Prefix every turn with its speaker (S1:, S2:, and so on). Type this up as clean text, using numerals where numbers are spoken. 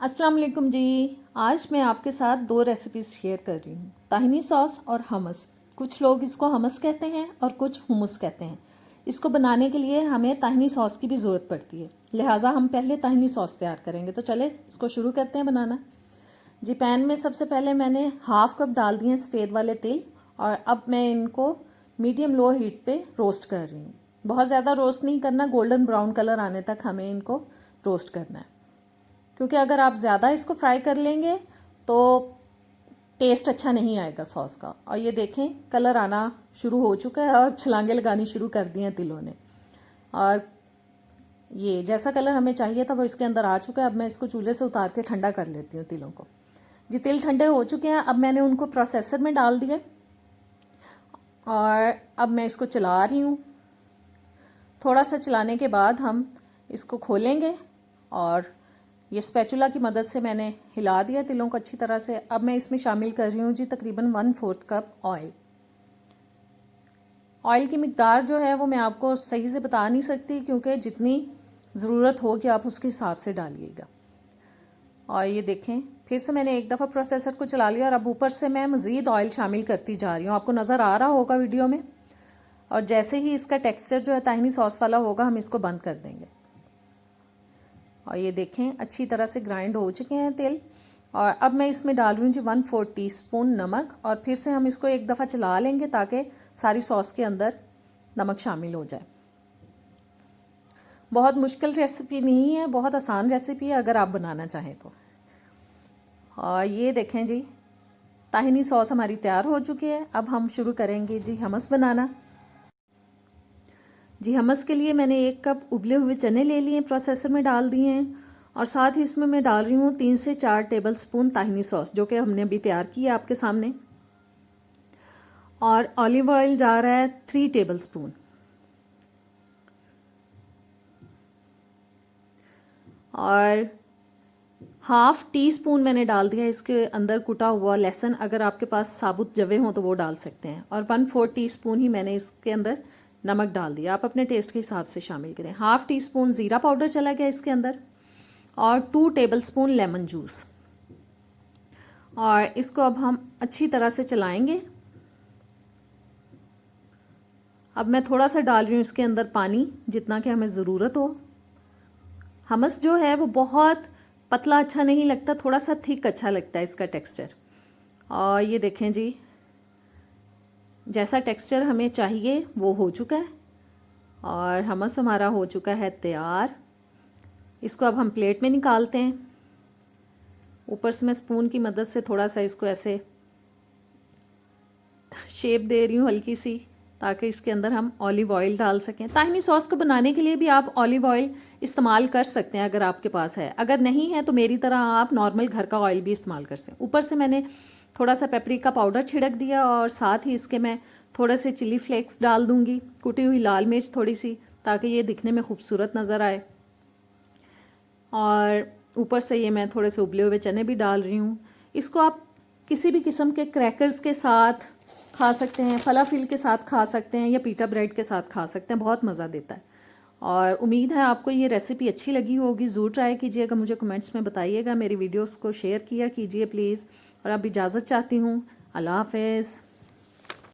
S1: अस्सलाम वालेकुम जी। आज मैं आपके साथ दो रेसिपीज़ शेयर कर रही हूँ, ताहिनी सॉस और हमस। कुछ लोग इसको हमस कहते हैं और कुछ हुमुस कहते हैं। इसको बनाने के लिए हमें ताहिनी सॉस की भी ज़रूरत पड़ती है, लिहाजा हम पहले ताहिनी सॉस तैयार करेंगे। तो चले इसको शुरू करते हैं बनाना। जी, पैन में सबसे पहले मैंने हाफ़ कप डाल दिए सफ़ेद वाले तिल और अब मैं इनको मीडियम लो हीट पे रोस्ट कर रही हूँ। बहुत ज़्यादा रोस्ट नहीं करना, गोल्डन ब्राउन कलर आने तक हमें इनको रोस्ट करना है, क्योंकि अगर आप ज़्यादा इसको फ्राई कर लेंगे तो टेस्ट अच्छा नहीं आएगा सॉस का। और ये देखें कलर आना शुरू हो चुका है और छलांगे लगानी शुरू कर दी हैं तिलों ने, और ये जैसा कलर हमें चाहिए था वो इसके अंदर आ चुका है। अब मैं इसको चूल्हे से उतार के ठंडा कर लेती हूँ तिलों को। जी, तिल ठंडे हो चुके हैं। अब मैंने उनको प्रोसेसर में डाल दिए और अब मैं इसको चला रही हूँ। थोड़ा सा चलाने के बाद हम इसको खोलेंगे और ये स्पैचुला की मदद से मैंने हिला दिया तिलों को अच्छी तरह से। अब मैं इसमें शामिल कर रही हूँ जी तकरीबन 1/4 कप ऑयल। ऑयल की मिकदार जो है वो मैं आपको सही से बता नहीं सकती, क्योंकि जितनी ज़रूरत होगी आप उसके हिसाब से डालिएगा। और ये देखें फिर से मैंने एक दफ़ा प्रोसेसर को चला लिया और अब ऊपर से मैं मज़ीद ऑयल शामिल करती जा रही हूँ। आपको नज़र आ रहा होगा वीडियो में। और जैसे ही इसका टेक्सचर जो है ताहिनी सॉस वाला होगा हम इसको बंद कर देंगे। और ये देखें अच्छी तरह से ग्राइंड हो चुके हैं तिल। और अब मैं इसमें डाल रही हूँ जी 1/4 टीस्पून नमक, और फिर से हम इसको एक दफ़ा चला लेंगे ताकि सारी सॉस के अंदर नमक शामिल हो जाए। बहुत मुश्किल रेसिपी नहीं है, बहुत आसान रेसिपी है अगर आप बनाना चाहें तो। और ये देखें जी ताहिनी सॉस हमारी तैयार हो चुकी है। अब हम शुरू करेंगे जी हमस बनाना। जी, हमस के लिए मैंने 1 कप उबले हुए चने ले लिए, प्रोसेसर में डाल दिए हैं। और साथ ही इसमें मैं डाल रही हूँ 3 से 4 टेबल स्पून ताहिनी सॉस, जो कि हमने अभी तैयार की है आपके सामने। और ऑलिव ऑयल जा रहा है 3 टेबल स्पून। और हाफ़ टी स्पून मैंने डाल दिया इसके अंदर कुटा हुआ लहसुन, अगर आपके पास साबुत जवे हों तो वो डाल सकते हैं। और 1/4 टीस्पून ही मैंने इसके अंदर नमक डाल दिया, आप अपने टेस्ट के हिसाब से शामिल करें। हाफ़ टी स्पून ज़ीरा पाउडर चला गया इसके अंदर, और 2 टेबल स्पून लेमन जूस। और इसको अब हम अच्छी तरह से चलाएंगे। अब मैं थोड़ा सा डाल रही हूँ इसके अंदर पानी, जितना कि हमें ज़रूरत हो। हमस जो है वो बहुत पतला अच्छा नहीं लगता, थोड़ा सा थिक अच्छा लगता है इसका टेक्सचर। और ये देखें जी जैसा टेक्सचर हमें चाहिए वो हो चुका है और हमस हमारा हो चुका है तैयार। इसको अब हम प्लेट में निकालते हैं। ऊपर से मैं स्पून की मदद से थोड़ा सा इसको ऐसे शेप दे रही हूँ हल्की सी, ताकि इसके अंदर हम ऑलिव ऑयल डाल सकें। ताहिनी सॉस को बनाने के लिए भी आप ऑलिव ऑयल इस्तेमाल कर सकते हैं अगर आपके पास है, अगर नहीं है तो मेरी तरह आप नॉर्मल घर का ऑयल भी इस्तेमाल कर सकते हैं। ऊपर से मैंने थोड़ा सा पेपरिका पाउडर छिड़क दिया और साथ ही इसके मैं थोड़े से चिली फ्लेक्स डाल दूँगी, कुटी हुई लाल मिर्च थोड़ी सी, ताकि ये दिखने में खूबसूरत नज़र आए। और ऊपर से ये मैं थोड़े से उबले हुए चने भी डाल रही हूँ। इसको आप किसी भी किस्म के क्रैकर्स के साथ खा सकते हैं, फलाफिल के साथ खा सकते हैं, या पीटा ब्रेड के साथ खा सकते हैं, बहुत मज़ा देता है। और उम्मीद है आपको ये रेसिपी अच्छी लगी होगी। ज़रूर ट्राई कीजिएगा, मुझे कमेंट्स में बताइएगा, मेरी वीडियोस को शेयर किया कीजिए प्लीज़। और अब इजाज़त चाहती हूँ। अल्लाह हाफ़िज़।